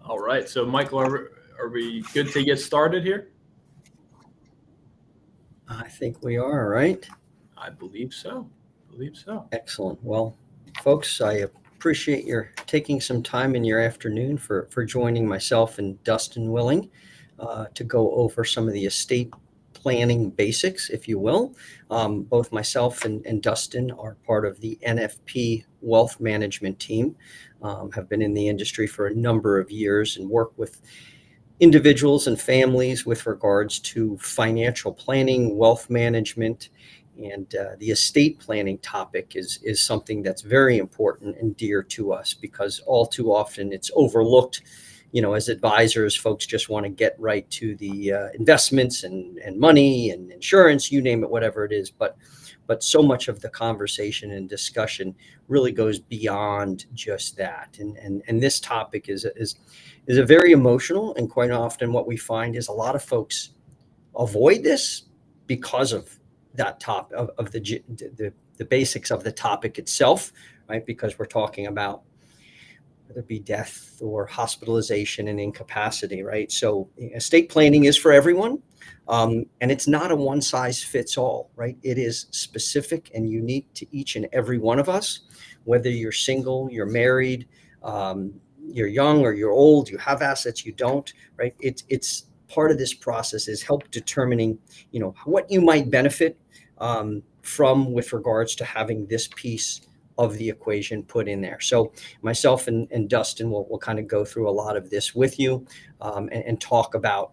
All right. So, Michael, are we good to get started here? I think we are, right? I believe so. Excellent. Well, folks, I appreciate your taking some time in your afternoon for joining myself and Dustin Willing to go over some of the estate planning basics, if you will. Both myself and Dustin are part of the NFP wealth management team, have been in the industry for a number of years and work with individuals and families with regards to financial planning, wealth management, and the estate planning topic is something that's very important and dear to us because all too often it's overlooked. As advisors, folks just want to get right to the investments and money and insurance, you name it, whatever it is. But so much of the conversation and discussion really goes beyond just that. And this topic is a very emotional, and quite often what we find is a lot of folks avoid this because of that top of the basics of the topic itself, right? Because we're talking about whether it be death or hospitalization and incapacity, right? So estate planning is for everyone, and it's not a one size fits all, right? It is specific and unique to each and every one of us, whether you're single, you're married, you're young or you're old, you have assets, you don't, right? It's part of this process is help determining, what you might benefit from with regards to having this piece of the equation put in there. So myself and Dustin will kind of go through a lot of this with you and talk about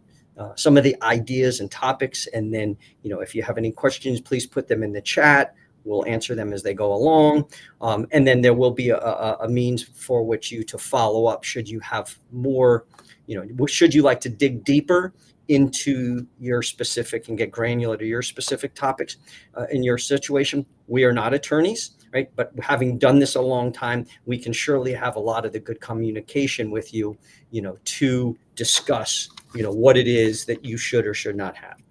some of the ideas and topics. And then, if you have any questions, please put them in the chat. We'll answer them as they go along. And then there will be a means for which you to follow up should you have more, should you like to dig deeper into your specific and get granular to your specific topics in your situation. We are not attorneys, right? But having done this a long time, we can surely have a lot of the good communication with you, to discuss, what it is that you should or should not have.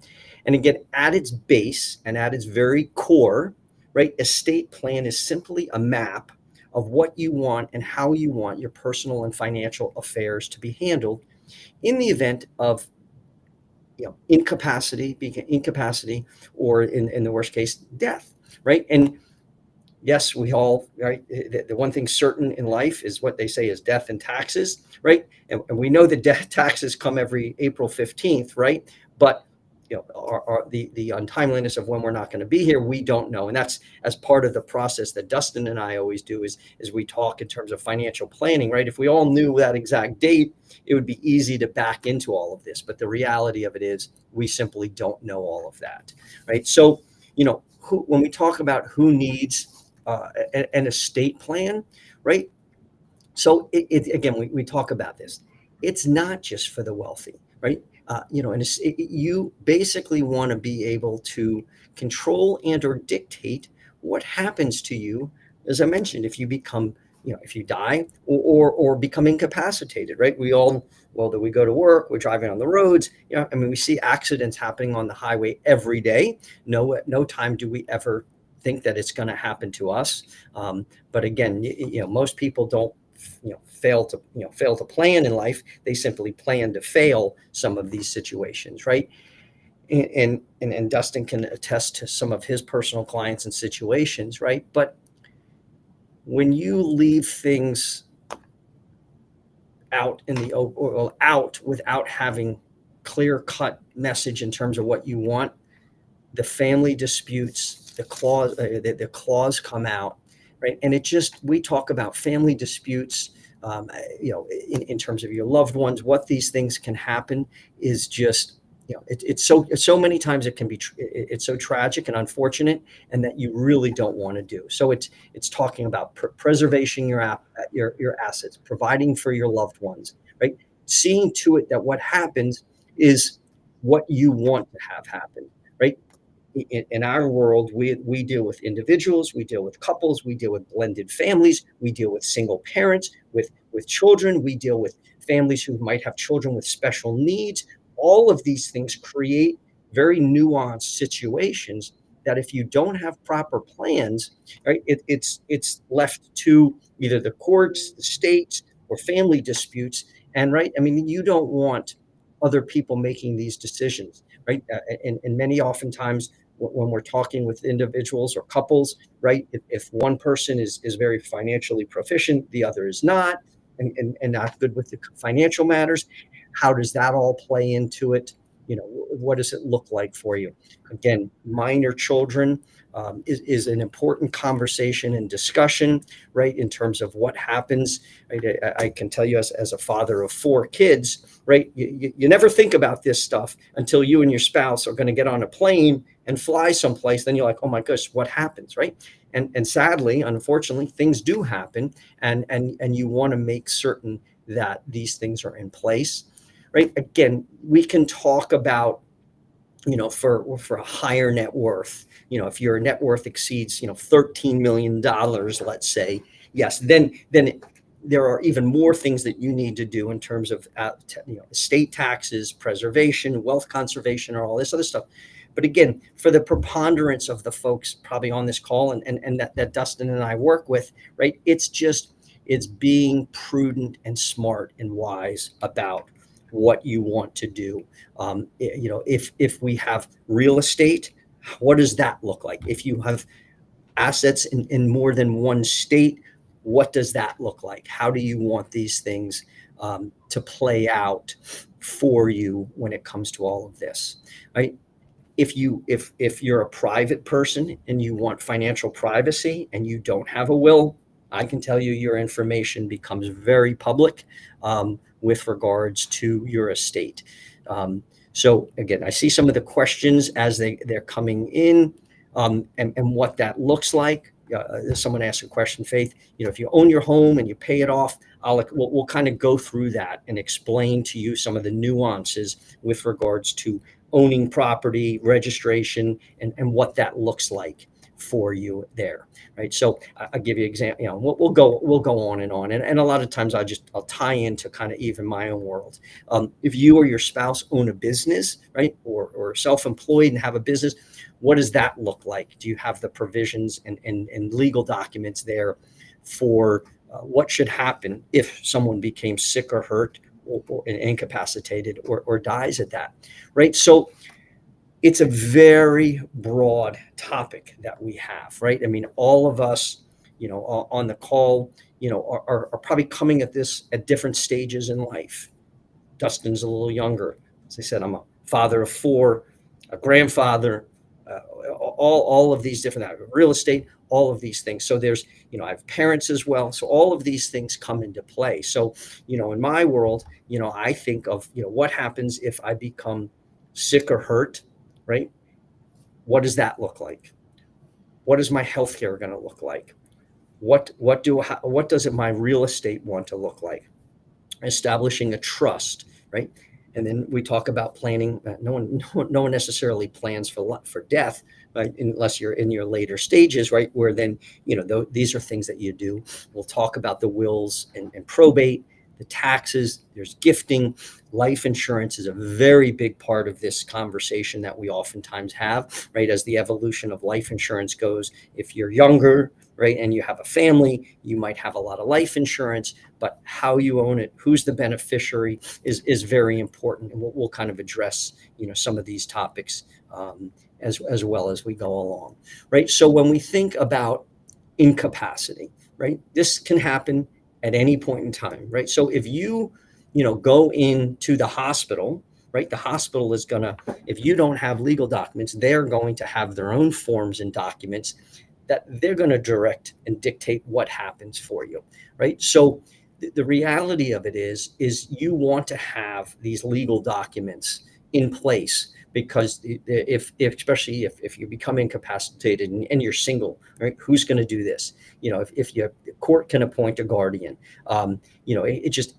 And again, at its base and at its very core, right, estate plan is simply a map of what you want and how you want your personal and financial affairs to be handled in the event of incapacity, or in the worst case, death, right? And yes, we all, right, the one thing certain in life is what they say is death and taxes, right? And we know that death taxes come every April 15th, right? But the untimeliness of when we're not going to be here, we don't know. And that's as part of the process that Dustin and I always do is we talk in terms of financial planning, right? If we all knew that exact date, it would be easy to back into all of this. But the reality of it is we simply don't know all of that, right? So, when we talk about who needs an estate plan, right? So again, we talk about this. It's not just for the wealthy, right? And you basically want to be able to control and or dictate what happens to you. As I mentioned, if you become, if you die or become incapacitated, right? We all, that we go to work, we're driving on the roads. We see accidents happening on the highway every day. No time do we ever think that it's going to happen to us. But again, most people don't fail to plan in life. They simply plan to fail some of these situations, right? And Dustin can attest to some of his personal clients and situations, right? But when you leave things out in the or out without having clear-cut message in terms of what you want, the family disputes, the clause come out, right? And we talk about family disputes, in terms of your loved ones, what these things can happen is just, it's so many times it can be, it's so tragic and unfortunate, and that you really don't want to do. So it's talking about preservation your assets, providing for your loved ones, right? Seeing to it that what happens is what you want to have happen, right? in our world, we deal with individuals, we deal with couples, we deal with blended families, we deal with single parents, with children, we deal with families who might have children with special needs. All of these things create very nuanced situations that if you don't have proper plans, right, it's left to either the courts, the states, or family disputes. And right, I mean, you don't want other people making these decisions, right? And many oftentimes when we're talking with individuals or couples, right, if one person is very financially proficient, the other is not, and not good with the financial matters, how does that all play into it? What does it look like for you? Again, minor children is an important conversation and discussion, right? In terms of what happens. Right? I can tell you as a father of 4 kids, right? You never think about this stuff until you and your spouse are going to get on a plane and fly someplace. Then you're like, oh my gosh, what happens, right? And sadly, unfortunately, things do happen, and you want to make certain that these things are in place, right? Again, we can talk about, for a higher net worth, if your net worth exceeds, $13 million, let's say, yes, then there are even more things that you need to do in terms of, estate taxes, preservation, wealth conservation, or all this other stuff. But again, for the preponderance of the folks probably on this call and that Dustin and I work with, right, it's being prudent and smart and wise about what you want to do. If we have real estate, what does that look like? If you have assets in more than one state, what does that look like? How do you want these things to play out for you when it comes to all of this, right? If you're a private person and you want financial privacy and you don't have a will, I can tell you your information becomes very public with regards to your estate. So again, I see some of the questions as they're coming in, and what that looks like. Someone asked a question, Faith. If you own your home and you pay it off, we'll kind of go through that and explain to you some of the nuances with regards to owning property, registration, and what that looks like for you there, right? So I'll give you an example. We'll go on, and a lot of times I'll tie into kind of even my own world. If you or your spouse own a business, right, or self-employed and have a business, what does that look like? Do you have the provisions and legal documents there for what should happen if someone became sick or hurt or incapacitated or dies at that, right? So it's a very broad topic that we have, right? I mean, all of us, on the call, are probably coming at this at different stages in life. Dustin's a little younger. As I said, I'm a father of 4, a grandfather, all of these different real estate, all of these things. So there's, I have parents as well. So all of these things come into play. So, in my world, I think of, what happens if I become sick or hurt, right? What does that look like? What is my healthcare going to look like? What does my real estate want to look like? Establishing a trust, right? And then we talk about planning. No one necessarily plans for death, right? Unless you're in your later stages, right? Where then, these are things that you do. We'll talk about the wills and probate, the taxes, there's gifting. Life insurance is a very big part of this conversation that we oftentimes have, right? As the evolution of life insurance goes, if you're younger, right, and you have a family, you might have a lot of life insurance, but how you own it, who's the beneficiary is very important. And we'll kind of address, some of these topics as well as we go along, right? So when we think about incapacity, right, this can happen at any point in time, right? So if you go into the hospital, right, the hospital is gonna, if you don't have legal documents, they're going to have their own forms and documents that they're going to direct and dictate what happens for you, right? So the reality of it is you want to have these legal documents in place, because if especially if you become incapacitated and you're single, right, who's going to do this? If your court can appoint a guardian, it just,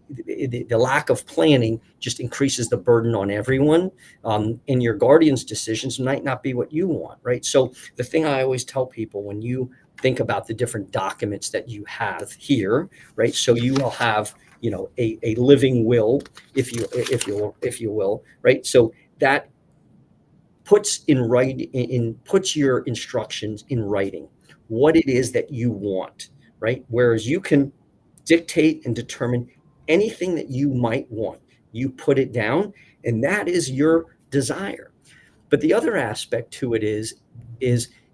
the lack of planning just increases the burden on everyone. And your guardian's decisions might not be what you want, right? So the thing I always tell people, when you think about the different documents that you have here, right? So you will have, a living will, if you will, right? So that puts puts your instructions in writing, what it is that you want, right? Whereas you can dictate and determine anything that you might want. You put it down, and that is your desire. But the other aspect to it is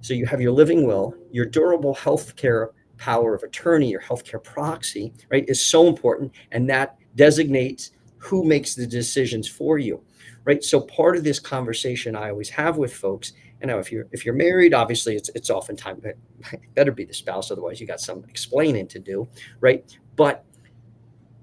so you have your living will, your durable healthcare power of attorney, your healthcare proxy, right, is so important, and that designates who makes the decisions for you, right? So part of this conversation I always have with folks, if you're married, obviously it's oftentimes it better be the spouse, otherwise you got some explaining to do, right? But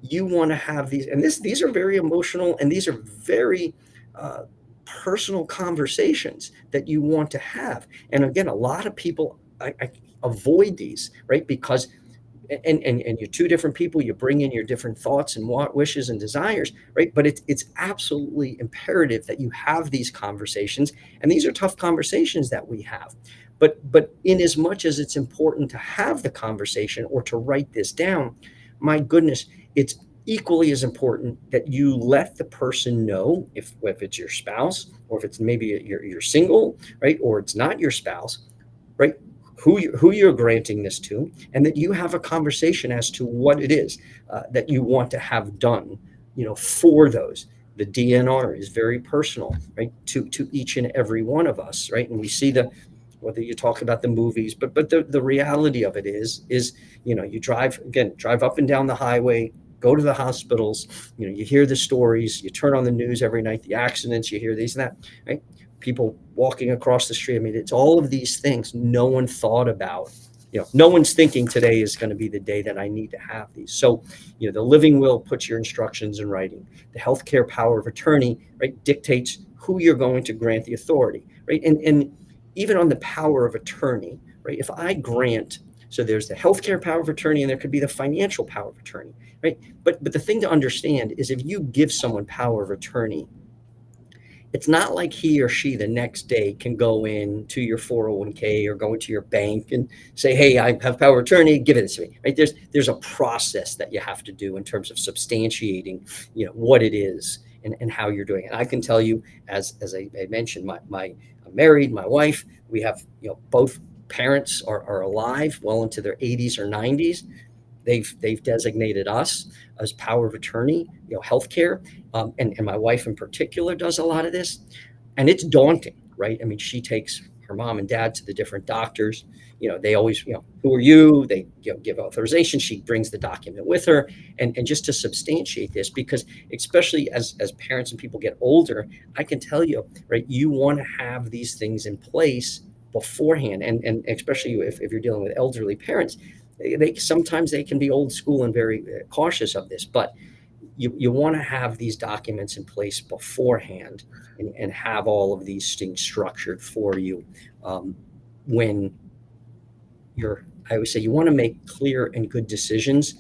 you want to have these, and these are very emotional, and these are very uh, personal conversations that you want to have. And again, a lot of people I avoid these, right? Because and you're two different people, you bring in your different thoughts and wishes and desires, right? But it's absolutely imperative that you have these conversations, and these are tough conversations that we have. But in as much as it's important to have the conversation or to write this down, my goodness, it's equally as important that you let the person know, if it's your spouse, or if it's maybe you're single, right, or it's not your spouse, right, who you're granting this to, and that you have a conversation as to what it is that you want to have done, for those. The DNR is very personal, right, to each and every one of us, right? And we see whether you talk about the movies, but the reality of it is you drive up and down the highway, go to the hospitals, you hear the stories, you turn on the news every night, the accidents, you hear these and that, right? People walking across the street. I mean, it's all of these things no one thought about. No one's thinking today is going to be the day that I need to have these. So, the living will puts your instructions in writing. The healthcare power of attorney, right, dictates who you're going to grant the authority, right? And even on the power of attorney, right? If I grant, so there's the healthcare power of attorney, and there could be the financial power of attorney, right? But the thing to understand is, if you give someone power of attorney, it's not like he or she the next day can go in to your 401k or go into your bank and say, hey, I have power of attorney, give it to me, right? There's a process that you have to do in terms of substantiating, what it is and how you're doing it. I can tell you, as I mentioned, I'm married, my wife, we have, both parents are alive, well into their 80s or 90s. They've designated us as power of attorney, healthcare, and my wife in particular does a lot of this, and it's daunting, right? I mean, she takes her mom and dad to the different doctors. They always, who are you? They give authorization. She brings the document with her, and just to substantiate this, because especially as parents and people get older, I can tell you, right, you want to have these things in place beforehand, and especially if you're dealing with elderly parents, they sometimes they can be old school and very cautious of this, but you want to have these documents in place beforehand, and have all of these things structured for you. When I always say, you want to make clear and good decisions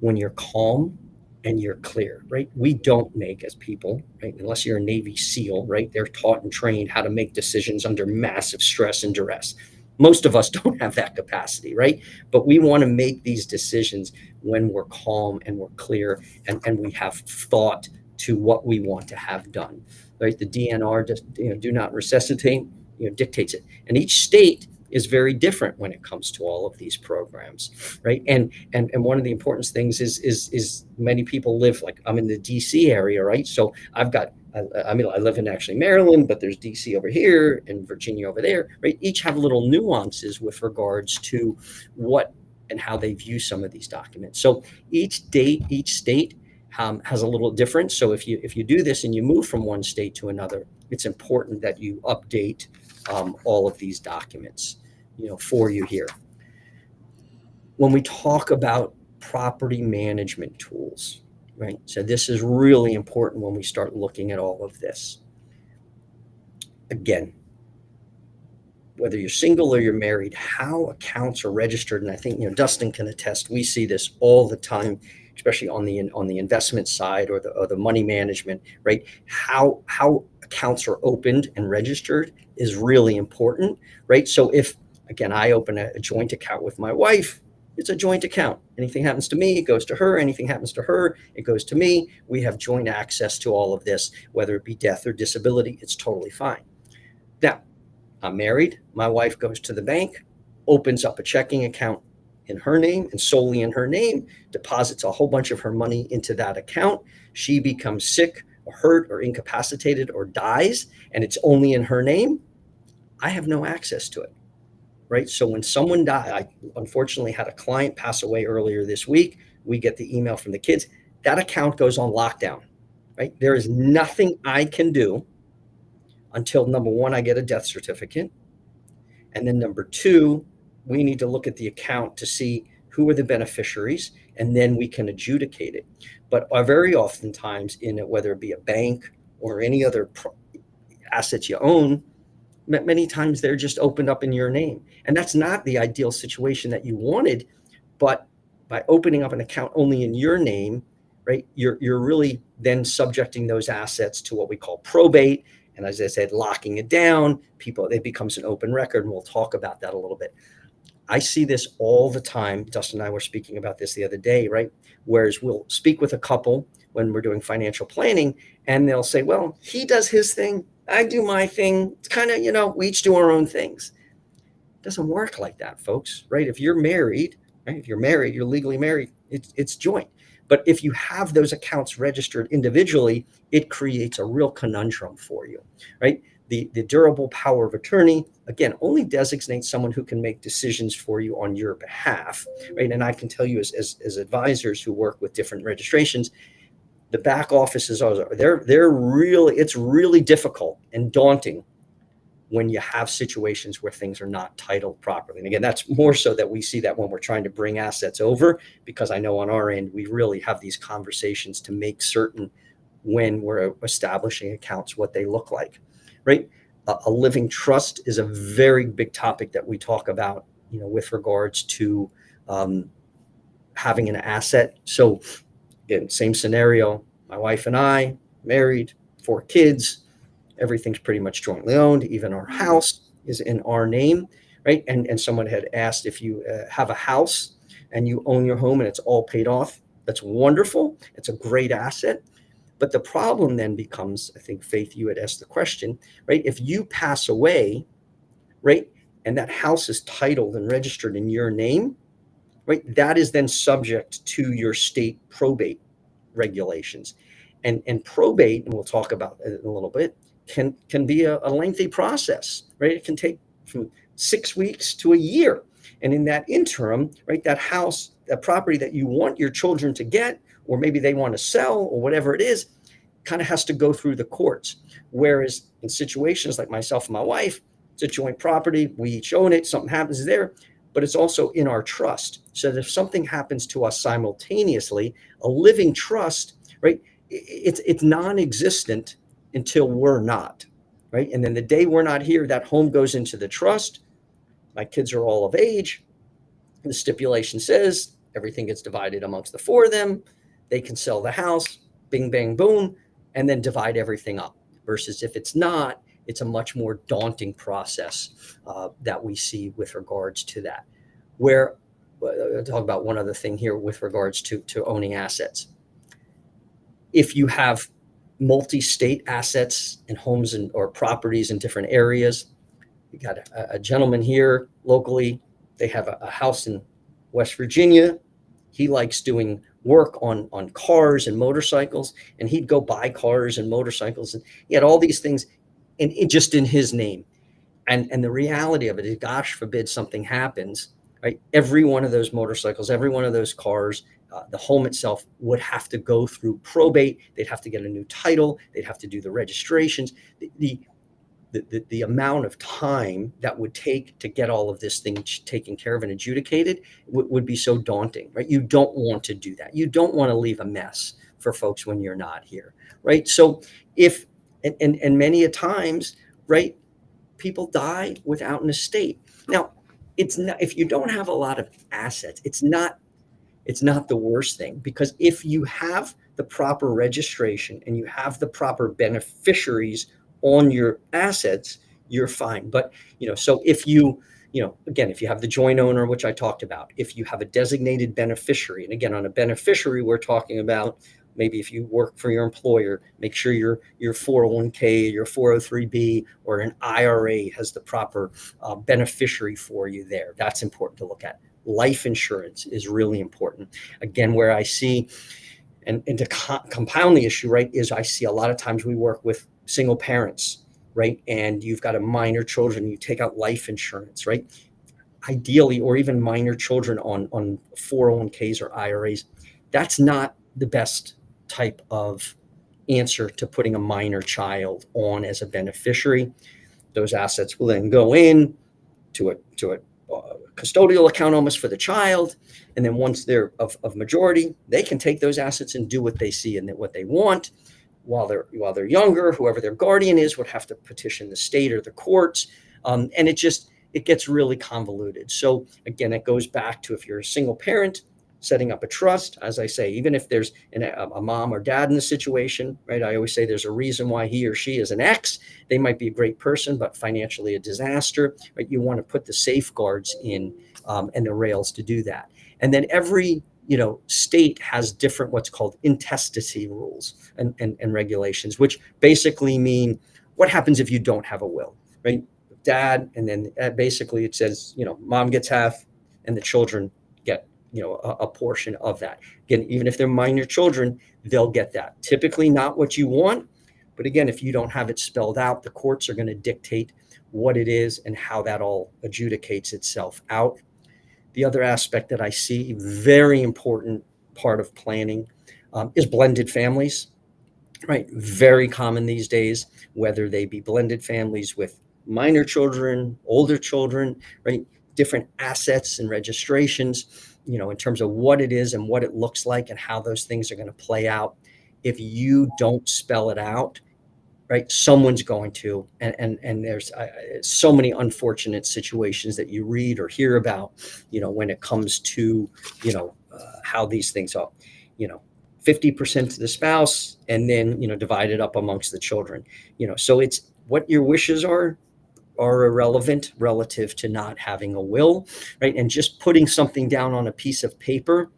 when you're calm and you're clear, right? We don't make, as people, right, unless you're a Navy SEAL, right? They're taught and trained how to make decisions under massive stress and duress. Most of us don't have that capacity, right? But we want to make these decisions when we're calm and we're clear, and we have thought to what we want to have done, right? The DNR, do not resuscitate, dictates it. And each state is very different when it comes to all of these programs, right? And one of the important things is many people live, like I'm in the DC area, right? So I've got, I live in actually Maryland, but there's DC over here and Virginia over there, right? Each have little nuances with regards to what and how they view some of these documents. So each state has a little difference. So if you do this and you move from one state to another, it's important that you update all of these documents, for you here. When we talk about property management tools, right? So this is really important when we start looking at all of this. Again, whether you're single or you're married, how accounts are registered, and I think, Dustin can attest, we see this all the time. especially on the investment side or the money management, right? How accounts are opened and registered is really important, right? So if, again, I open a joint account with my wife, it's a joint account. Anything happens to me, it goes to her. Anything happens to her, it goes to me. We have joint access to all of this, whether it be death or disability, it's totally fine. Now, I'm married. My wife goes to the bank, opens up a checking account in her name and solely in her name, deposits a whole bunch of her money into that account. She becomes sick or hurt or incapacitated or dies, and it's only in her name. I have no access to it, right? So when someone died, I unfortunately had a client pass away earlier this week. We get the email from the kids. That account goes on lockdown, right? There is nothing I can do until, number one, I get a death certificate. And then number two, we need to look at the account to see who are the beneficiaries, and then we can adjudicate it. But very oftentimes, in it, whether it be a bank or any other assets you own, many times they're just opened up in your name. And that's not the ideal situation that you wanted. But by opening up an account only in your name, right, you're really then subjecting those assets to what we call probate. And as I said, locking it down, it becomes an open record. And we'll talk about that a little bit. I see this all the time. Dustin and I were speaking about this the other day, right? Whereas we'll speak with a couple when we're doing financial planning, and they'll say, well, he does his thing, I do my thing. It's kind of, we each do our own things. It doesn't work like that, folks, right? If you're married, right? If you're married, you're legally married, it's joint. But if you have those accounts registered individually, it creates a real conundrum for you, right? The durable power of attorney, again, only designates someone who can make decisions for you on your behalf, right? And I can tell you as advisors who work with different registrations, the back offices it's really difficult and daunting when you have situations where things are not titled properly. And again, that's more so that we see that when we're trying to bring assets over, because I know on our end, we really have these conversations to make certain when we're establishing accounts, what they look like, right? A living trust is a very big topic that we talk about, with regards to having an asset. So again, same scenario, my wife and I, married, 4 kids, everything's pretty much jointly owned. Even our house is in our name, right? And someone had asked, if you have a house and you own your home and it's all paid off, that's wonderful. It's a great asset. But the problem then becomes, I think, Faith, you had asked the question, right? If you pass away, right, and that house is titled and registered in your name, right, that is then subject to your state probate regulations. And probate, and we'll talk about it in a little bit, can be a lengthy process, right? It can take from 6 weeks to a year. And in that interim, right, that house, that property that you want your children to get, or maybe they want to sell or whatever it is, kind of has to go through the courts. Whereas in situations like myself and my wife, it's a joint property. We each own it. Something happens there, but it's also in our trust. So that if something happens to us simultaneously, a living trust, right, it's non-existent until we're not, right? And then the day we're not here, that home goes into the trust. My kids are all of age. The stipulation says everything gets divided amongst the 4 of them. They can sell the house, bing, bang, boom, and then divide everything up. Versus if it's not, it's a much more daunting process that we see with regards to that. Where I'll talk about one other thing here with regards to owning assets. If you have multi-state assets and homes or properties in different areas, you got a gentleman here locally. They have a house in West Virginia. He likes doing work on cars and motorcycles, and he'd go buy cars and motorcycles, and he had all these things and just in his name. And the reality of it is, gosh forbid something happens, right? Every one of those motorcycles, every one of those cars, the home itself would have to go through probate. They'd have to get a new title. They'd have to do the registrations. The amount of time that would take to get all of this thing taken care of and adjudicated would be so daunting, right? You don't want to do that. You don't want to leave a mess for folks when you're not here, right? So and many a times, right, people die without an estate. Now, it's not, if you don't have a lot of assets, it's not it's not the worst thing, because if you have the proper registration and you have the proper beneficiaries on your assets, you're fine. But, so if you, again, if you have the joint owner, which I talked about, if you have a designated beneficiary, and again, on a beneficiary, we're talking about maybe if you work for your employer, make sure your 401k, your 403b, or an IRA has the proper beneficiary for you there. That's important to look at. Life insurance is really important. Again, where I see, and to compound the issue, right, is I see a lot of times we work with single parents, right, and you've got a minor children, you take out life insurance, right, ideally, or even minor children on 401ks or IRAs. That's not the best type of answer to putting a minor child on as a beneficiary. Those assets will then go in to a custodial account almost for the child, and then once they're of majority, they can take those assets and do what they see and what they want. While they're younger, whoever their guardian is would have to petition the state or the courts, and it gets really convoluted. So again, it goes back to, if you're a single parent, setting up a trust. As I say, even if there's a mom or dad in the situation, right? I always say there's a reason why he or she is an ex. They might be a great person, but financially a disaster, right? You want to put the safeguards in and the rails to do that. And then every state has different what's called intestacy rules and regulations, which basically mean what happens if you don't have a will, right? Dad, and then basically it says, mom gets half and the children get a portion of that. Again, even if they're minor children, they'll get that. Typically not what you want, but again, if you don't have it spelled out, the courts are going to dictate what it is and how that all adjudicates itself out. The other aspect that I see, very important part of planning, is blended families, right? Very common these days, whether they be blended families with minor children, older children, right? Different assets and registrations, in terms of what it is and what it looks like and how those things are going to play out. If you don't spell it out, right, someone's going to, and there's so many unfortunate situations that you read or hear about, when it comes to, how these things are, 50% to the spouse, and then, divided up amongst the children, so it's what your wishes are irrelevant relative to not having a will, right? And just putting something down on a piece of paper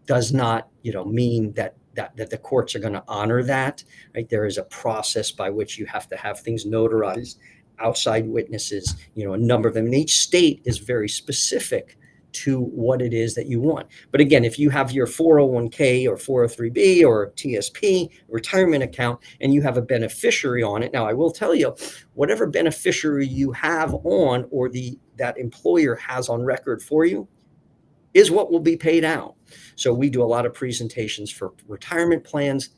does not, mean that the courts are going to honor that, right? There is a process by which you have to have things notarized, outside witnesses, a number of them. And each state is very specific to what it is that you want. But again, if you have your 401k or 403b or TSP retirement account and you have a beneficiary on it, now I will tell you, whatever beneficiary you have on, or that employer has on record for you, is what will be paid out. So we do a lot of presentations for retirement plans,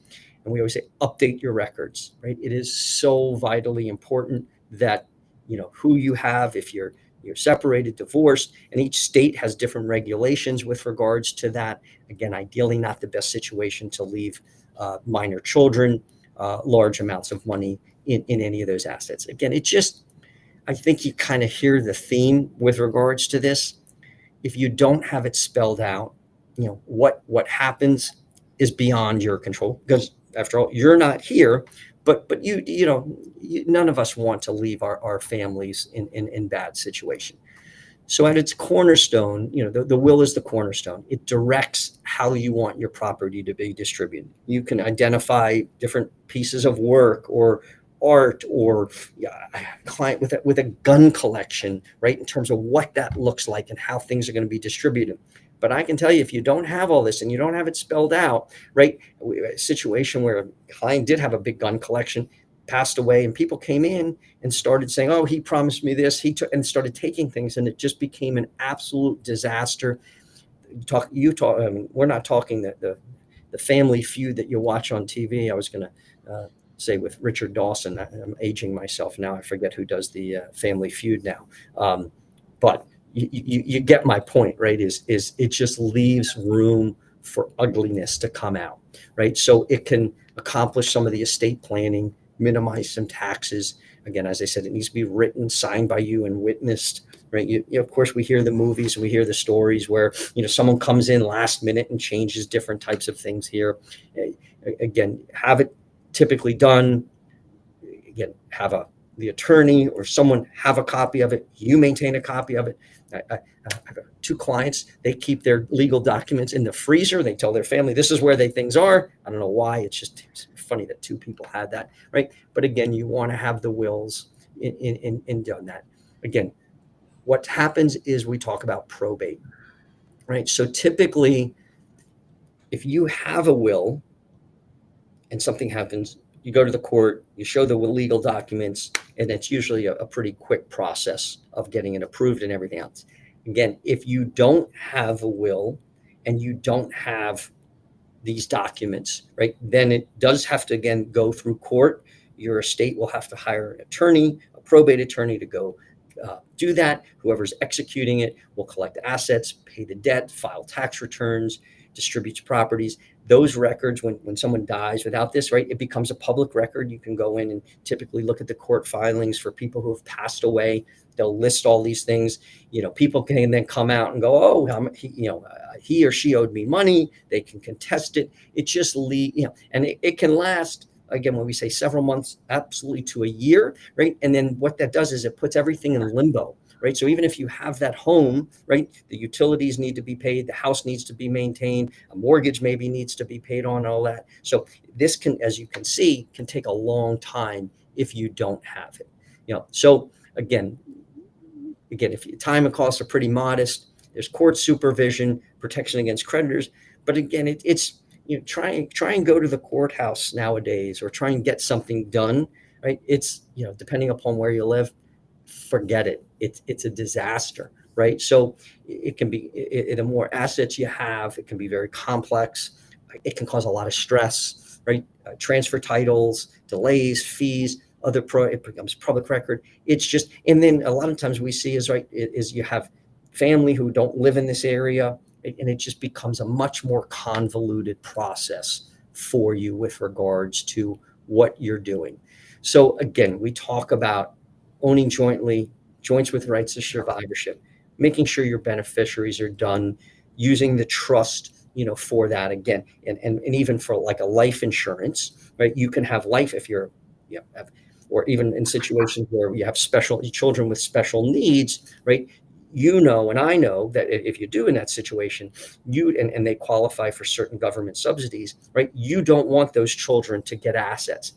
and we always say, update your records, right? It is so vitally important that, who you have, if you're separated, divorced, and each state has different regulations with regards to that. Again, ideally not the best situation to leave minor children large amounts of money in any of those assets. Again, I think you kind of hear the theme with regards to this. If you don't have it spelled out, what happens is beyond your control, because after all, you're not here, but none of us want to leave our families in bad situation. So at its cornerstone, the will is the cornerstone. It directs how you want your property to be distributed. You can identify different pieces of work or art, or a client with a gun collection, right, in terms of what that looks like and how things are going to be distributed. But I can tell you, if you don't have all this and you don't have it spelled out, right, a situation where a client did have a big gun collection, passed away, and people came in and started saying, oh, he promised me this, and started taking things, and it just became an absolute disaster. We're not talking the Family Feud that you watch on TV. I was going to say with Richard Dawson. I'm aging myself now. I forget who does the Family Feud now. But you get my point, right? Is it just leaves room for ugliness to come out, right? So it can accomplish some of the estate planning, minimize some taxes. Again, as I said, it needs to be written, signed by you, and witnessed right? Of course, we hear the movies and we hear the stories where, someone comes in last minute and changes different types of things here. Again, have it typically done. Again, have the attorney or someone have a copy of it. You maintain a copy of it. I have 2 clients. They keep their legal documents in the freezer. They tell their family this is where things are. I don't know why. It's funny that 2 people had that, right? But again, you want to have the wills in done that. Again, what happens is we talk about probate, right? So typically, if you have a will and something happens, you go to the court, you show the legal documents, and it's usually a pretty quick process of getting it approved and everything else. Again, if you don't have a will and you don't have these documents, right, then it does have to, again, go through court. Your estate will have to hire an attorney, a probate attorney, to go do that. Whoever's executing it will collect assets, pay the debt, file tax returns, distributes properties. Those records, when someone dies without this, right, it becomes a public record. You can go in and typically look at the court filings for people who have passed away. They'll list all these things. People can then come out and go, oh, he or she owed me money. They can contest it. It just and it can last, again, when we say several months, absolutely to a year, right? And then what that does is it puts everything in limbo, right? So even if you have that home, right, the utilities need to be paid, the house needs to be maintained, a mortgage maybe needs to be paid on, all that. So this can, as you can see, can take a long time if you don't have it. So again, if time and costs are pretty modest, there's court supervision, protection against creditors. But again, it's try and go to the courthouse nowadays, or try and get something done, right? It's, depending upon where you live, forget it. It's a disaster, right? So it can be, the more assets you have, it can be very complex. It can cause a lot of stress, right? Transfer titles, delays, fees, it becomes public record. It's just, and then a lot of times we see is you have family who don't live in this area, and it just becomes a much more convoluted process for you with regards to what you're doing. So again, we talk about owning jointly, joints with rights to survivorship, making sure your beneficiaries are done, using the trust, for that again, and even for like a life insurance, right? You can have life if you're, or even in situations where you have special children with special needs, right? And I know that if you do in that situation, and they qualify for certain government subsidies, right? You don't want those children to get assets.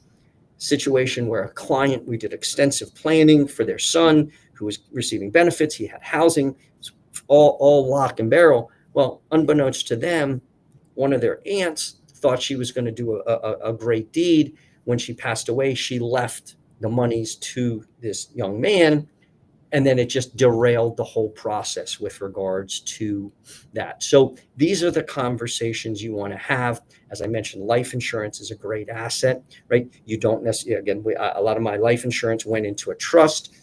Situation where a client, we did extensive planning for their son who was receiving benefits. He had housing, all lock and barrel. Well, unbeknownst to them, one of their aunts thought she was going to do a great deed. When she passed away, she left the monies to this young man, and then it just derailed the whole process with regards to that. So these are the conversations you want to have. As I mentioned, life insurance is a great asset, right? You don't necessarily, again, a lot of my life insurance went into a trust.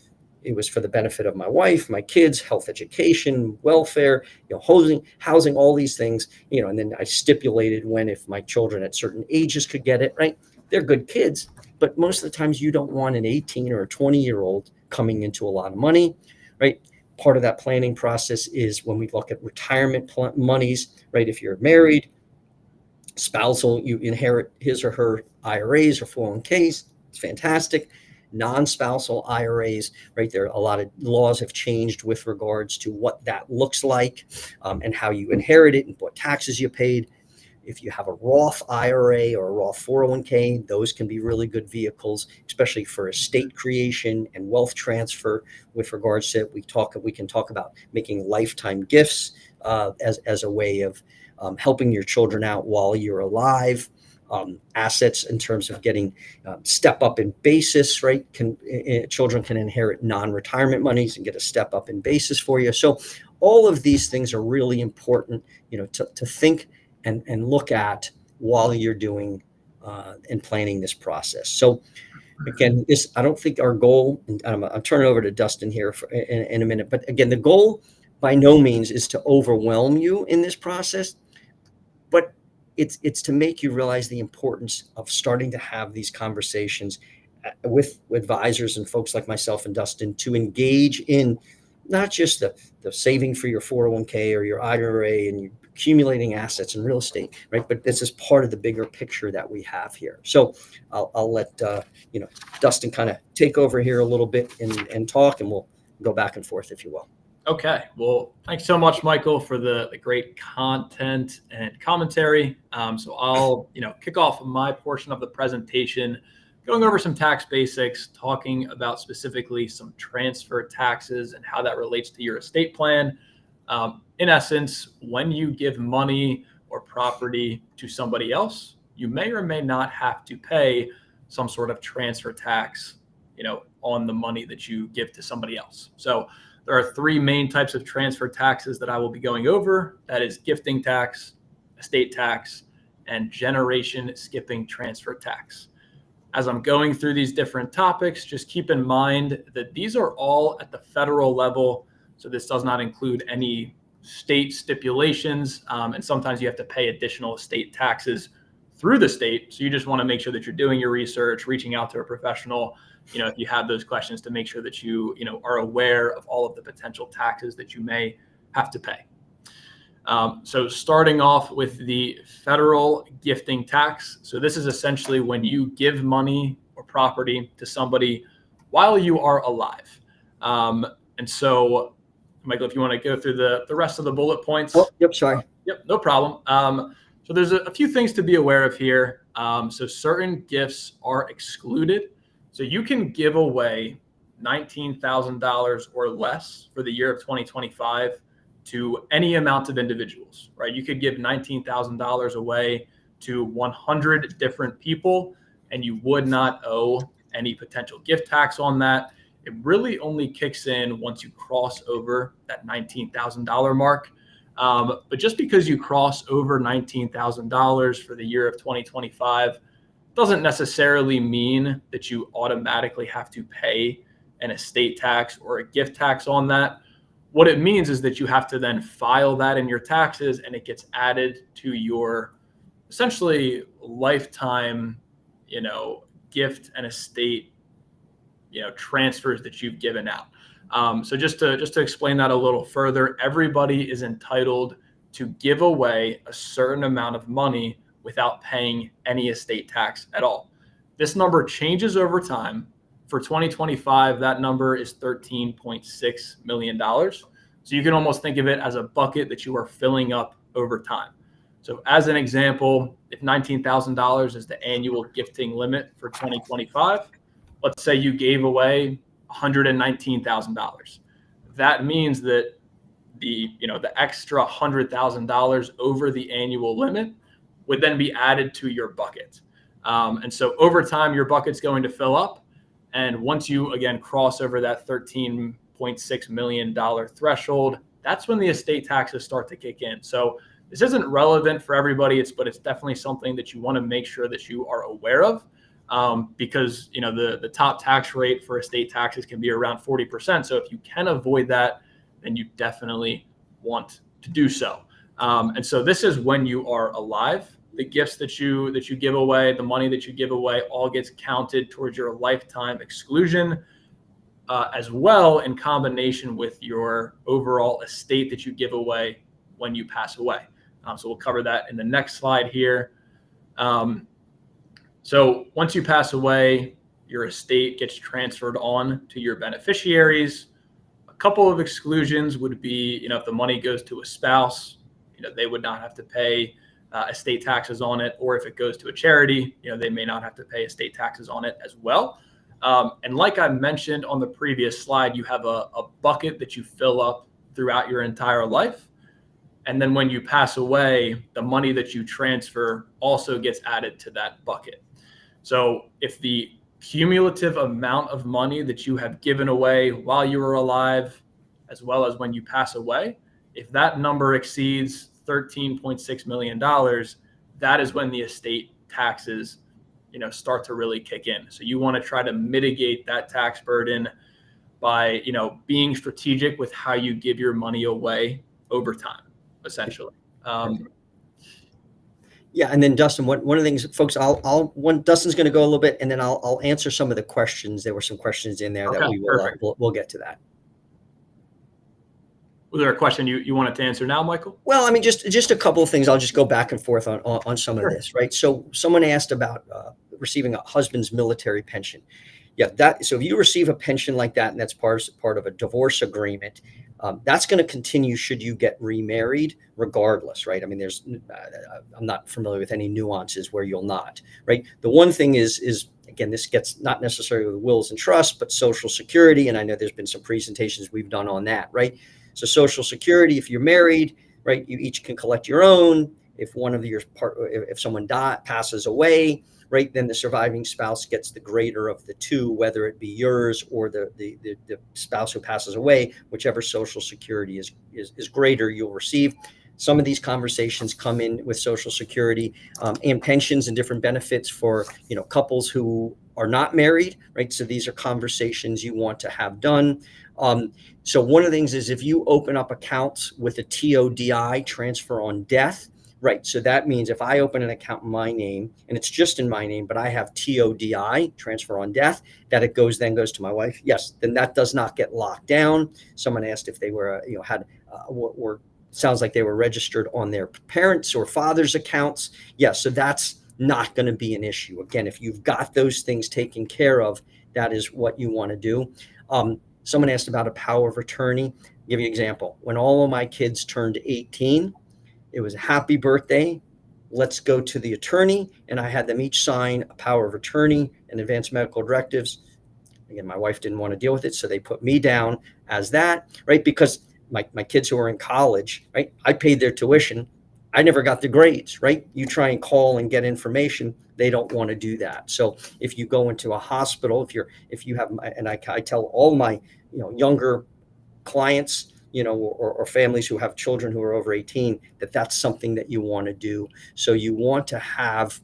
It was for the benefit of my wife, my kids, health, education, welfare, housing, all these things, and then I stipulated if my children at certain ages could get it, right? They're good kids, but most of the times you don't want an 18 or a 20-year-old coming into a lot of money, right? Part of that planning process is when we look at retirement monies, right? If you're married, spousal, you inherit his or her IRAs or 401ks. It's fantastic. Non-spousal IRAs, right? There are a lot of laws have changed with regards to what that looks like, and how you inherit it and what taxes you paid. If you have a Roth IRA or a Roth 401k, those can be really good vehicles, especially for estate creation and wealth transfer. With regards to it, we can talk about making lifetime gifts as a way of helping your children out while you're alive. Assets in terms of getting step up in basis, right? Children can inherit non-retirement monies and get a step up in basis for you. So all of these things are really important, to think and look at while you're doing and planning this process. So again, I don't think our goal, and I'll turn it over to Dustin here in a minute, but again, the goal by no means is to overwhelm you in this process, but it's to make you realize the importance of starting to have these conversations with advisors and folks like myself and Dustin, to engage in not just the saving for your 401k or your IRA and you accumulating assets in real estate, right? But this is part of the bigger picture that we have here. So I'll let Dustin kind of take over here a little bit and talk, and we'll go back and forth, if you will. Okay. Well, thanks so much, Michael, for the great content and commentary. So I'll, kick off my portion of the presentation, going over some tax basics, talking about specifically some transfer taxes and how that relates to your estate plan. In essence, when you give money or property to somebody else, you may or may not have to pay some sort of transfer tax, on the money that you give to somebody else. So there are three main types of transfer taxes that I will be going over. That is gifting tax, estate tax, and generation skipping transfer tax. As I'm going through these different topics, just keep in mind that these are all at the federal level. So this does not include any state stipulations. And sometimes you have to pay additional estate taxes through the state. So you just want to make sure that you're doing your research, reaching out to a professional, if you have those questions, to make sure that you are aware of all of the potential taxes that you may have to pay. So starting off with the federal gifting tax. So this is essentially when you give money or property to somebody while you are alive. And so, Michael, if you want to go through the rest of the bullet points. Oh, yep, sorry. Yep, no problem. So there's a few things to be aware of here. So certain gifts are excluded. So you can give away $19,000 or less for the year of 2025 to any amount of individuals, right? You could give $19,000 away to 100 different people, and you would not owe any potential gift tax on that. It really only kicks in once you cross over that $19,000 mark. But just because you cross over $19,000 for the year of 2025 doesn't necessarily mean that you automatically have to pay an estate tax or a gift tax on that. What it means is that you have to then file that in your taxes, and it gets added to your essentially lifetime, gift and estate, transfers that you've given out. So just to explain that a little further, everybody is entitled to give away a certain amount of money without paying any estate tax at all. This number changes over time. For 2025, that number is $13.6 million. So you can almost think of it as a bucket that you are filling up over time. So as an example, if $19,000 is the annual gifting limit for 2025, let's say you gave away $119,000. That means that the extra $100,000 over the annual limit would then be added to your bucket. And so over time, your bucket's going to fill up. And once you, again, cross over that $13.6 million threshold, that's when the estate taxes start to kick in. So this isn't relevant for everybody, but it's definitely something that you want to make sure that you are aware of, because the top tax rate for estate taxes can be around 40%. So if you can avoid that, then you definitely want to do so. And so this is when you are alive. The gifts that you give away, the money that you give away, all gets counted towards your lifetime exclusion, as well in combination with your overall estate that you give away when you pass away. So we'll cover that in the next slide here. So once you pass away, your estate gets transferred on to your beneficiaries. A couple of exclusions would be, if the money goes to a spouse, they would not have to pay estate taxes on it, or if it goes to a charity, they may not have to pay estate taxes on it as well. And like I mentioned on the previous slide, you have a bucket that you fill up throughout your entire life. And then when you pass away, the money that you transfer also gets added to that bucket. So if the cumulative amount of money that you have given away while you were alive, as well as when you pass away, if that number exceeds $13.6 million, that is when the estate taxes, start to really kick in. So you want to try to mitigate that tax burden by, being strategic with how you give your money away over time, essentially. Yeah, and then Dustin, one of the things, folks, Dustin's going to go a little bit, and then I'll answer some of the questions. There were some questions in there that we'll get to that. Was there a question you wanted to answer now, Michael? Well, I mean, just a couple of things. I'll just go back and forth on some of this, right? So someone asked about receiving a husband's military pension. Yeah, so if you receive a pension like that, and that's part of a divorce agreement, that's going to continue should you get remarried, regardless, right? I mean, I'm not familiar with any nuances where you'll not, right? The one thing is again, this gets not necessarily with wills and trusts, but Social Security, and I know there's been some presentations we've done on that, right? So Social Security, if you're married, right, you each can collect your own. If one of your if someone passes away, right, then the surviving spouse gets the greater of the two, whether it be yours or the spouse who passes away, whichever Social Security is greater, you'll receive. Some of these conversations come in with Social Security and pensions and different benefits for couples who are not married, right? So these are conversations you want to have done. So one of the things is if you open up accounts with a TODI, transfer on death, right? So that means if I open an account in my name and it's just in my name, but I have TODI, transfer on death, that it goes to my wife. Yes, then that does not get locked down. Someone asked if they were, sounds like they were registered on their parents' or father's accounts. Yes, so that's not going to be an issue. Again, if you've got those things taken care of, that is what you want to do. Someone asked about a power of attorney. I'll give you an example. When all of my kids turned 18, it was a happy birthday. Let's go to the attorney. And I had them each sign a power of attorney and advanced medical directives. Again, my wife didn't want to deal with it, so they put me down as that, right? Because my kids who were in college, right, I paid their tuition. I never got the grades, right? You try and call and get information. They don't want to do that. So if you go into a hospital, if you have, and I tell all my, younger clients, or families who have children who are over 18, that's something that you want to do. So you want to have,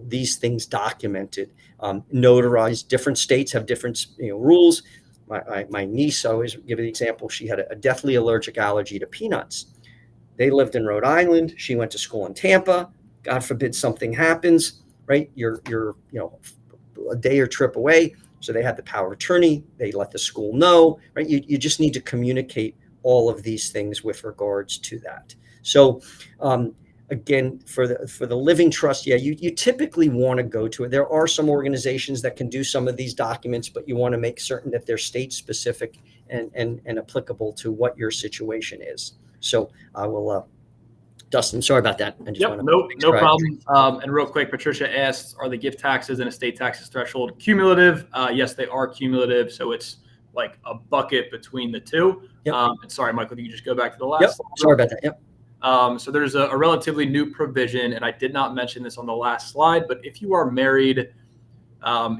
these things documented, notarized. Different states have different, rules. My niece, I always give an example. She had a deathly allergic allergy to peanuts. They lived in Rhode Island. She went to school in Tampa. God forbid something happens, right? You're a day or trip away. So they had the power of attorney. They let the school know, right? You just need to communicate all of these things with regards to that. So again, for the living trust, you typically want to go to it. There are some organizations that can do some of these documents, but you want to make certain that they're state specific and applicable to what your situation is. So I will, Dustin, sorry about that. I just no problem. And real quick, Patricia asked, are the gift taxes and estate taxes threshold cumulative? Yes, they are cumulative. So it's like a bucket between the two. Yep. And sorry, Michael, you just go back to the last slide. Sorry about that. Yep. So there's a relatively new provision, and I did not mention this on the last slide, but if you are married,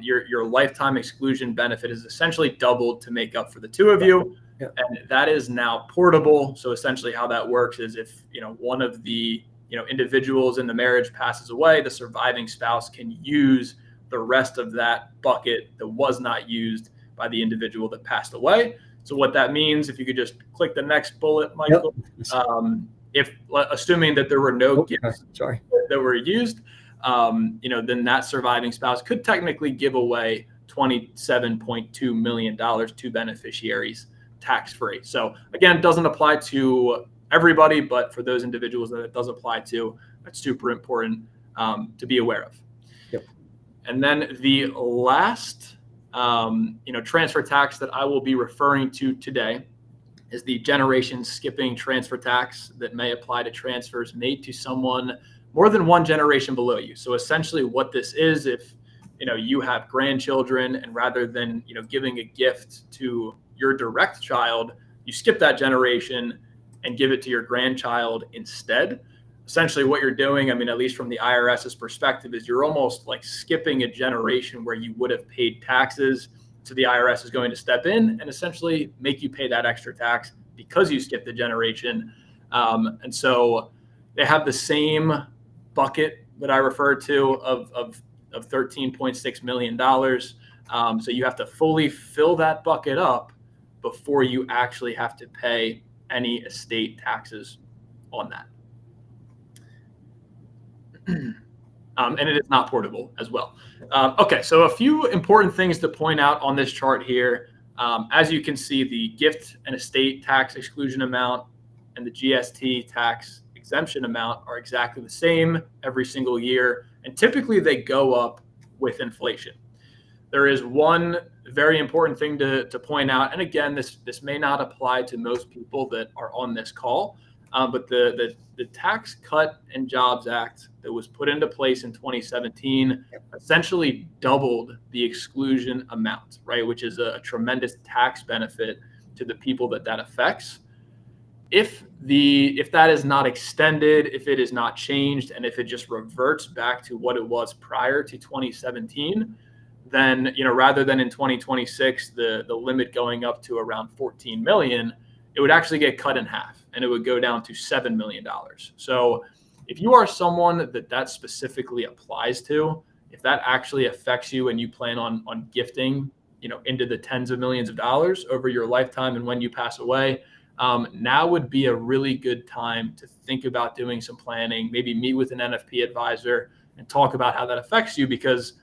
your lifetime exclusion benefit is essentially doubled to make up for the two of you. Yeah. And that is now portable. So essentially how that works is if, one of the, individuals in the marriage passes away, the surviving spouse can use the rest of that bucket that was not used by the individual that passed away. So what that means, if you could just click the next bullet, Michael, if assuming that there were no gifts that were used, then that surviving spouse could technically give away $27.2 million to beneficiaries tax-free. So again, it doesn't apply to everybody, but for those individuals that it does apply to, that's super important to be aware of. Yep. And then the last, transfer tax that I will be referring to today is the generation skipping transfer tax that may apply to transfers made to someone more than one generation below you. So essentially what this is, if you have grandchildren and rather than giving a gift to your direct child, you skip that generation and give it to your grandchild instead. Essentially what you're doing, at least from the IRS's perspective, is you're almost like skipping a generation where you would have paid taxes. So the IRS is going to step in and essentially make you pay that extra tax because you skipped the generation. And so they have the same bucket that I referred to of $13.6 million. So you have to fully fill that bucket up before you actually have to pay any estate taxes on that. And it is not portable as well. Okay, so a few important things to point out on this chart here. As you can see, the gift and estate tax exclusion amount and the GST tax exemption amount are exactly the same every single year, and typically they go up with inflation. There is one very important thing to point out, and again, this may not apply to most people that are on this call, but the Tax Cut and Jobs Act that was put into place in 2017 essentially doubled the exclusion amount, right, which is a tremendous tax benefit to the people that affects. If that is not extended, if it is not changed, and if it just reverts back to what it was prior to 2017, then rather than in 2026 the limit going up to around 14 million, it would actually get cut in half, and it would go down to $7 million. So if you are someone that specifically applies to, if that actually affects you and you plan on gifting into the tens of millions of dollars over your lifetime and when you pass away, now would be a really good time to think about doing some planning, maybe meet with an NFP advisor and talk about how that affects you, because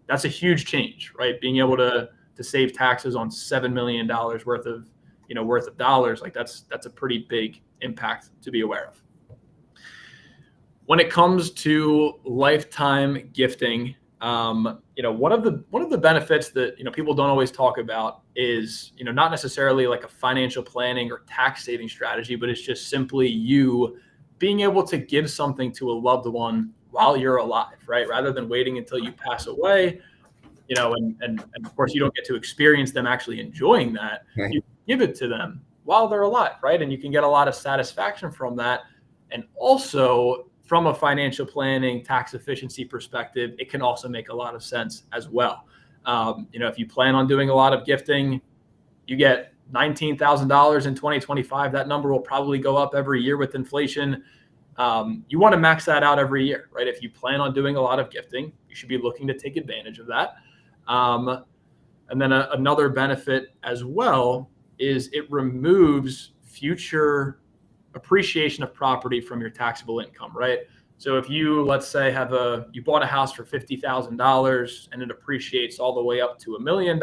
that's a huge change, right? Being able to save taxes on $7 million worth of dollars, like that's a pretty big impact to be aware of. When it comes to lifetime gifting, one of the benefits that people don't always talk about is not necessarily like a financial planning or tax saving strategy, but it's just simply you being able to give something to a loved one while you're alive, right? Rather than waiting until you pass away, and of course you don't get to experience them actually enjoying that. Right. You give it to them while they're alive, right? And you can get a lot of satisfaction from that. And also from a financial planning, tax efficiency perspective, it can also make a lot of sense as well. If you plan on doing a lot of gifting, you get $19,000 in 2025. That number will probably go up every year with inflation. You want to max that out every year, right? If you plan on doing a lot of gifting, you should be looking to take advantage of that. And then another benefit as well is it removes future appreciation of property from your taxable income, right? So if you, let's say, you bought a house for $50,000 and it appreciates all the way up to $1 million,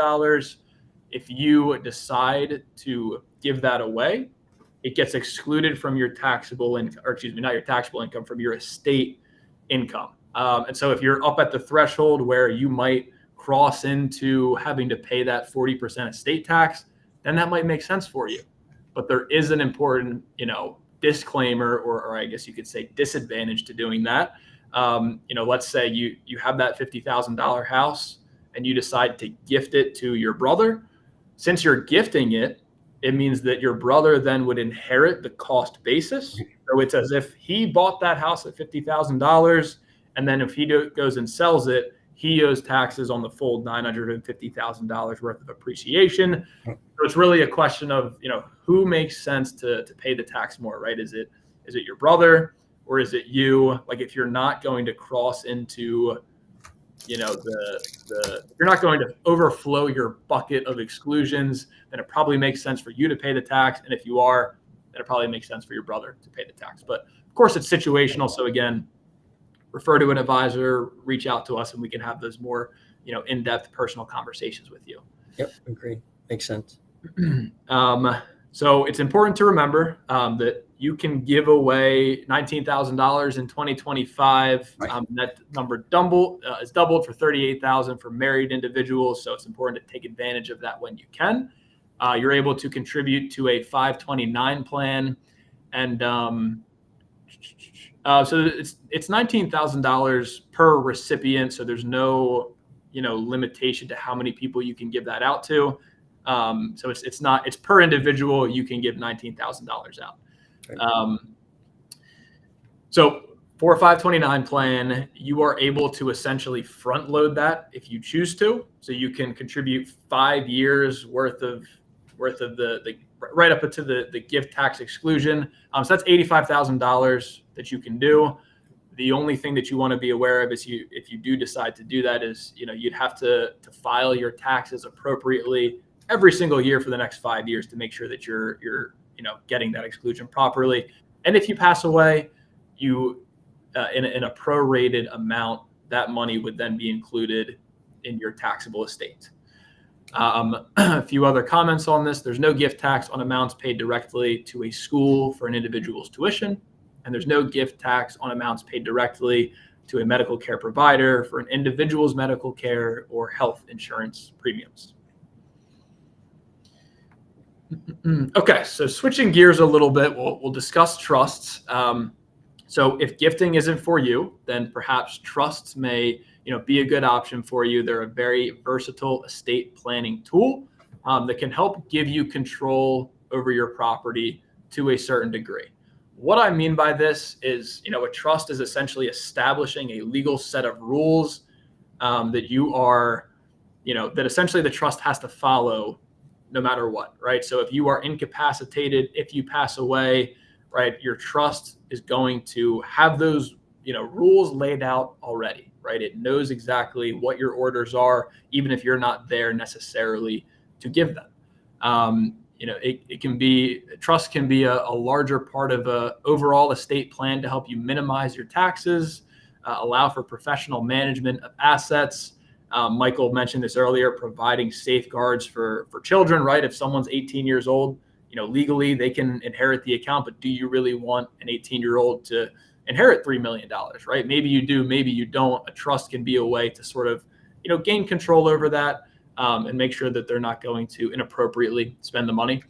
if you decide to give that away, it gets excluded from your taxable income, or excuse me, not your taxable income, from your estate income. And so if you're up at the threshold where you might cross into having to pay that 40% estate tax, then that might make sense for you. But there is an important, disclaimer, or I guess you could say disadvantage to doing that. Let's say you have that $50,000 house and you decide to gift it to your brother. Since you're gifting it, it means that your brother then would inherit the cost basis. So it's as if he bought that house at $50,000, and then if he goes and sells it, he owes taxes on the full $950,000 worth of appreciation. So it's really a question of who makes sense to pay the tax more, right? Is it your brother or is it you? Like if you're not going to cross into if you're not going to overflow your bucket of exclusions, then it probably makes sense for you to pay the tax. And if you are, then it probably makes sense for your brother to pay the tax. But of course, it's situational. So again, refer to an advisor, reach out to us, and we can have those more, in-depth personal conversations with you. Yep, agreed. Makes sense. So it's important to remember that you can give away $19,000 in 2025. Right. That number is doubled for $38,000 for married individuals. So it's important to take advantage of that when you can. You're able to contribute to a 529 plan, and so it's $19,000 per recipient. So there's no limitation to how many people you can give that out to. So it's per individual. You can give $19,000 out. So for a 529 plan, you are able to essentially front load that if you choose to. So you can contribute 5 years worth of the right up to the gift tax exclusion. So that's $85,000 that you can do. The only thing that you want to be aware of is if you do decide to do that is, you'd have to file your taxes appropriately every single year for the next 5 years to make sure that you're getting that exclusion properly. And if you pass away, you in a prorated amount, that money would then be included in your taxable estate. A few other comments on this. There's no gift tax on amounts paid directly to a school for an individual's tuition. And there's no gift tax on amounts paid directly to a medical care provider for an individual's medical care or health insurance premiums. Okay, so switching gears a little bit, we'll discuss trusts. So if gifting isn't for you, then perhaps trusts may be a good option for you. They're a very versatile estate planning tool that can help give you control over your property to a certain degree. What I mean by this is, a trust is essentially establishing a legal set of rules that you are, that essentially the trust has to follow no matter what, right? So if you are incapacitated, if you pass away, right, your trust is going to have those, rules laid out already, right? It knows exactly what your orders are, even if you're not there necessarily to give them. Trust can be a larger part of a overall estate plan to help you minimize your taxes, allow for professional management of assets. Michael mentioned this earlier, providing safeguards for children, right? If someone's 18 years old, legally they can inherit the account, but do you really want an 18-year-old to inherit $3 million, right? Maybe you do, maybe you don't. A trust can be a way to sort of, gain control over that and make sure that they're not going to inappropriately spend the money.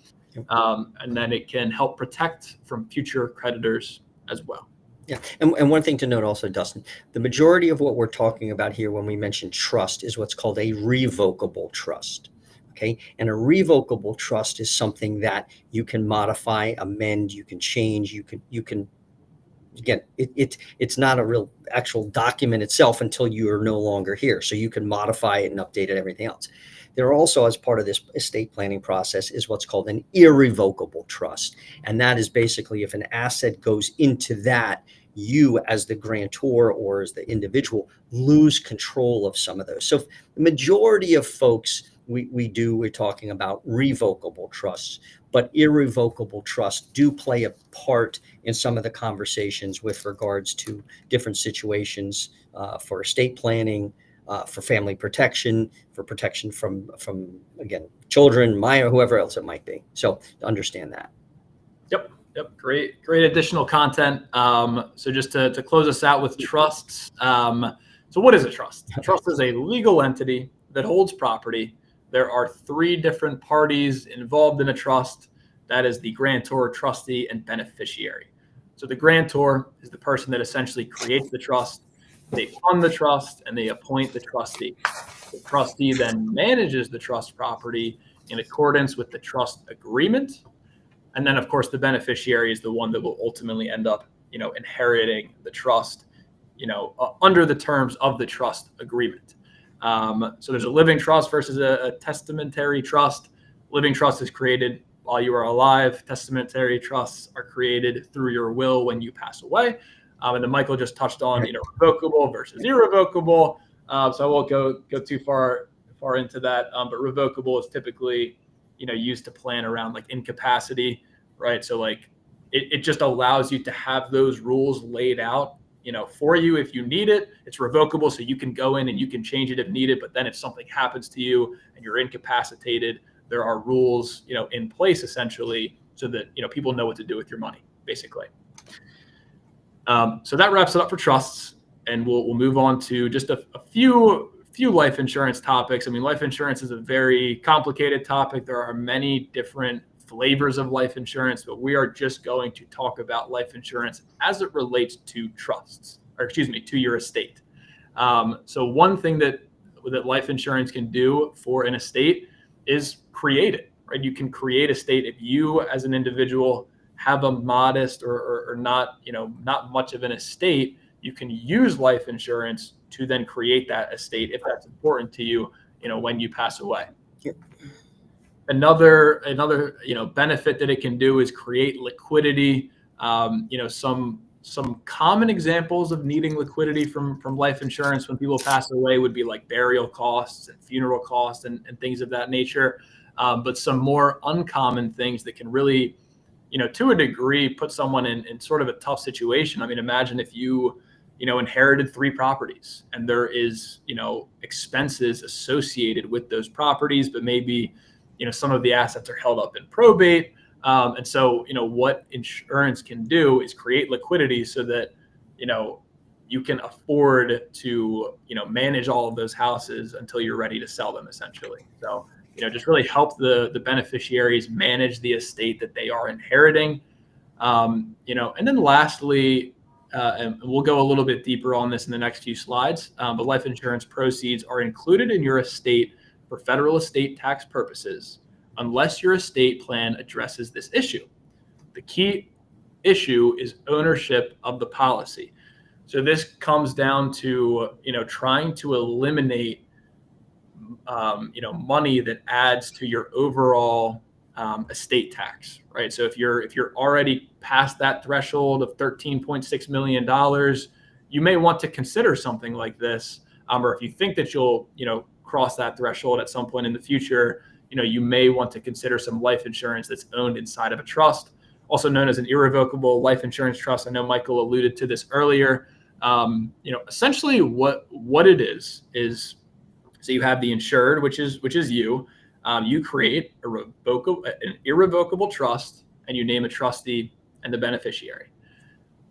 And then it can help protect from future creditors as well. Yeah. And one thing to note also, Dustin, the majority of what we're talking about here when we mention trust is what's called a revocable trust. Okay. And a revocable trust is something that you can modify, amend, you can change, you can again, it's not a real actual document itself until you are no longer here. So you can modify it and update it, everything else. There are also, as part of this estate planning process, is what's called an irrevocable trust. And that is basically if an asset goes into that, you as the grantor or as the individual lose control of some of those. So the majority of folks we're talking about revocable trusts, but irrevocable trusts do play a part in some of the conversations with regards to different situations for estate planning, for family protection, for protection from again, children, minor, whoever else it might be. So to understand that. Yep. Great additional content. So just to close us out with trusts. So what is a trust? A trust is a legal entity that holds property. There are 3 different parties involved in a trust. That is the grantor, trustee, and beneficiary. So the grantor is the person that essentially creates the trust. They fund the trust and they appoint the trustee. The trustee then manages the trust property in accordance with the trust agreement. And then, of course, the beneficiary is the one that will ultimately end up, inheriting the trust, under the terms of the trust agreement. So there's a living trust versus a testamentary trust. Living trust is created while you are alive. Testamentary trusts are created through your will when you pass away. And then Michael just touched on, revocable versus irrevocable. So I won't go too far into that. But revocable is typically, used to plan around like incapacity, right? So like it just allows you to have those rules laid out, for you if you need it. It's revocable, so you can go in and you can change it if needed. But then if something happens to you and you're incapacitated, there are rules, in place essentially so that, people know what to do with your money, basically. So that wraps it up for trusts, and we'll move on to just a few life insurance topics. I mean, life insurance is a very complicated topic. There are many different flavors of life insurance, but we are just going to talk about life insurance as it relates to trusts, to your estate. So one thing that life insurance can do for an estate is create it, right? You can create a estate if you as an individual have a modest or not, not much of an estate. You can use life insurance to then create that estate if that's important to you, when you pass away. Yep. Another benefit that it can do is create liquidity. Some common examples of needing liquidity from life insurance when people pass away would be like burial costs and funeral costs and things of that nature. But some more uncommon things that can really, to a degree, put someone in sort of a tough situation. I mean, imagine if you inherited 3 properties, and there is, expenses associated with those properties, but maybe, some of the assets are held up in probate. And so, what insurance can do is create liquidity so that, you can afford to, manage all of those houses until you're ready to sell them, essentially. So, just really help the beneficiaries manage the estate that they are inheriting. And then lastly, and we'll go a little bit deeper on this in the next few slides, but life insurance proceeds are included in your estate for federal estate tax purposes, unless your estate plan addresses this issue. The key issue is ownership of the policy. So this comes down to, trying to eliminate, money that adds to your overall estate tax, right? So if you're already past that threshold of $13.6 million, you may want to consider something like this. Or if you think that you'll, cross that threshold at some point in the future, you may want to consider some life insurance that's owned inside of a trust, also known as an irrevocable life insurance trust. I know Michael alluded to this earlier. Essentially what it is, so you have the insured, which is you. You create an irrevocable trust, and you name a trustee and the beneficiary.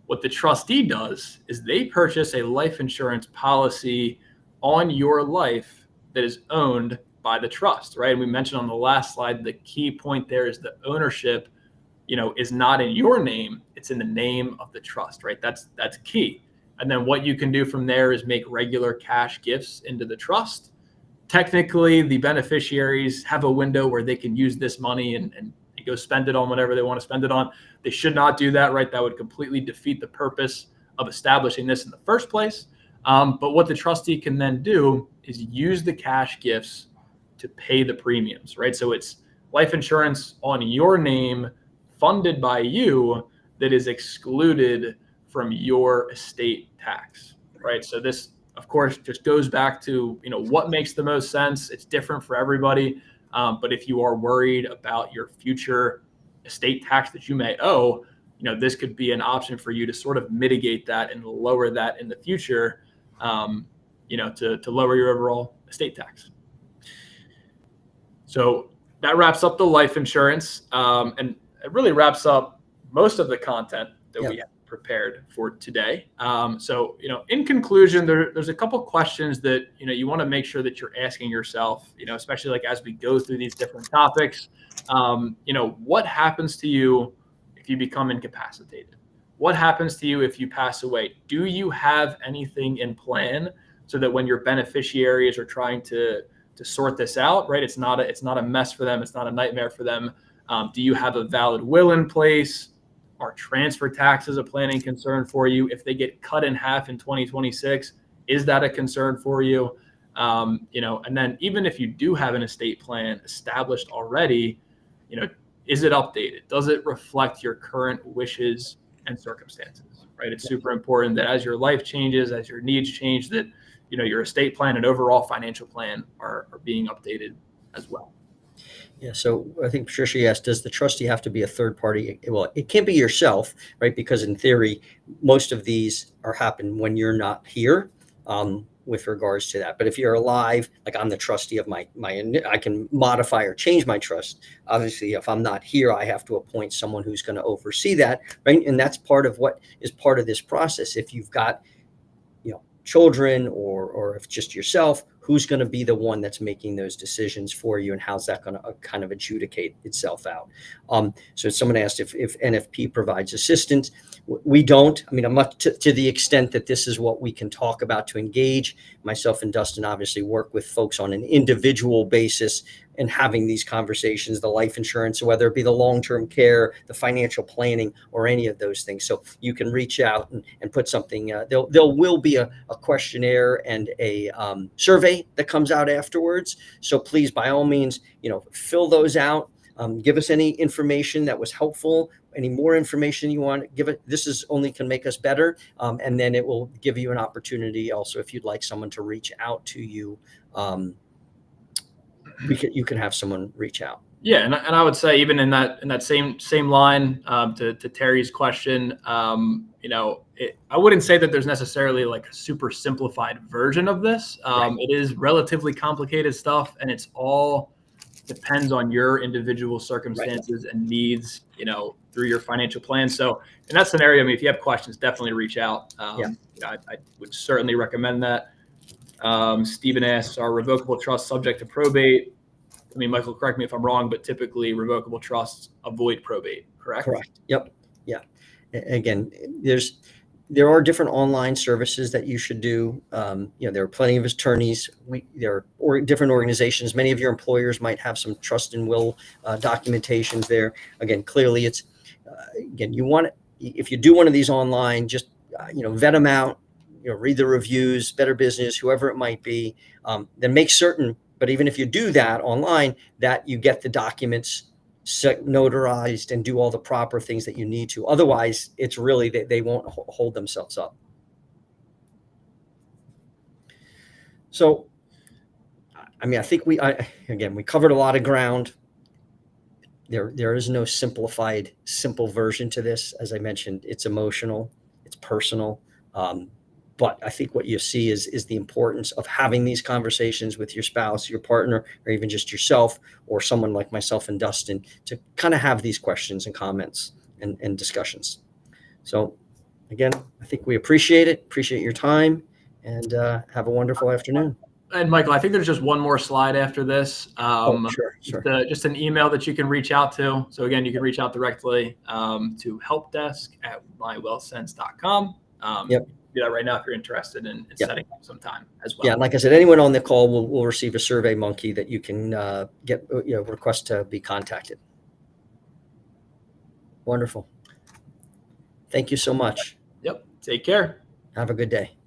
What the trustee does is they purchase a life insurance policy on your life that is owned by the trust, right? And we mentioned on the last slide, the key point there is the ownership, is not in your name, it's in the name of the trust, right? That's key. And then what you can do from there is make regular cash gifts into the trust. Technically, the beneficiaries have a window where they can use this money and go spend it on whatever they want to spend it on. They should not do that, right? That would completely defeat the purpose of establishing this in the first place. But what the trustee can then do is use the cash gifts to pay the premiums, right? So it's life insurance on your name, funded by you, that is excluded from your estate tax, right? So this, of course, just goes back to, what makes the most sense. It's different for everybody. But if you are worried about your future estate tax that you may owe, this could be an option for you to sort of mitigate that and lower that in the future, to lower your overall estate tax. So that wraps up the life insurance, and it really wraps up most of the content that we have prepared for today. So, in conclusion, there's a couple questions that, you want to make sure that you're asking yourself, especially like as we go through these different topics. What happens to you if you become incapacitated? What happens to you if you pass away? Do you have anything in plan so that when your beneficiaries are trying to sort this out, right? It's not a mess for them. It's not a nightmare for them. Do you have a valid will in place? Are transfer taxes a planning concern for you? If they get cut in half in 2026, is that a concern for you? And then even if you do have an estate plan established already, is it updated? Does it reflect your current wishes and circumstances, right? It's super important that as your life changes, as your needs change, that, your estate plan and overall financial plan are being updated as well. Yeah, so I think Patricia asked, does the trustee have to be a third party? Well, it can't be yourself, right? Because in theory, most of these happen when you're not here, with regards to that. But if you're alive, like I'm the trustee of my, I can modify or change my trust. Obviously, if I'm not here, I have to appoint someone who's going to oversee that, right? And that's part of what is part of this process. If you've got, children or if just yourself, who's going to be the one that's making those decisions for you, and how's that going to kind of adjudicate itself out? So someone asked if NFP provides assistance. We don't. I mean, I'm not to the extent that this is what we can talk about to engage. Myself and Dustin obviously work with folks on an individual basis and having these conversations, the life insurance, whether it be the long-term care, the financial planning, or any of those things. So you can reach out and put something, there will be a questionnaire and a survey that comes out afterwards. So please, by all means, fill those out. Give us any information that was helpful, any more information you want, give it. This is only can make us better. And then it will give you an opportunity also, if you'd like someone to reach out to you, you can have someone reach out. Yeah, and I would say even in that same line to Terry's question, I wouldn't say that there's necessarily like a super simplified version of this. Right. It is relatively complicated stuff, and it's all depends on your individual Right. circumstances and needs, through your financial plan. So in that scenario, I mean, if you have questions, definitely reach out. Yeah. I would certainly recommend that. Stephen asks, are revocable trusts subject to probate? I mean, Michael, correct me if I'm wrong, but typically revocable trusts avoid probate, correct? Correct. Yep. Yeah. Again, there are different online services that you should do. There are plenty of attorneys. There are different organizations. Many of your employers might have some trust and will documentations there. Again, clearly, it's again, if you do one of these online, just vet them out. Read the reviews, Better Business, whoever it might be. Then make certain. But even if you do that online, that you get the documents notarized and do all the proper things that you need to. Otherwise, it's really they won't hold themselves up. So, I mean, I think we covered a lot of ground. There is no simple version to this. As I mentioned, it's emotional, it's personal. But I think what you see is the importance of having these conversations with your spouse, your partner, or even just yourself or someone like myself and Dustin to kind of have these questions and comments and discussions. So again, I think we appreciate your time, and have a wonderful afternoon. And Michael, I think there's just one more slide after this. Sure. Just an email that you can reach out to. So again, you can reach out directly to helpdesk@mywealthsense.com. Yep. Do that right now if you're interested in setting up some time as well. Yeah, like I said, anyone on the call will receive a Survey Monkey that you can get request to be contacted. Wonderful. Thank you so much. Yep. Take care. Have a good day.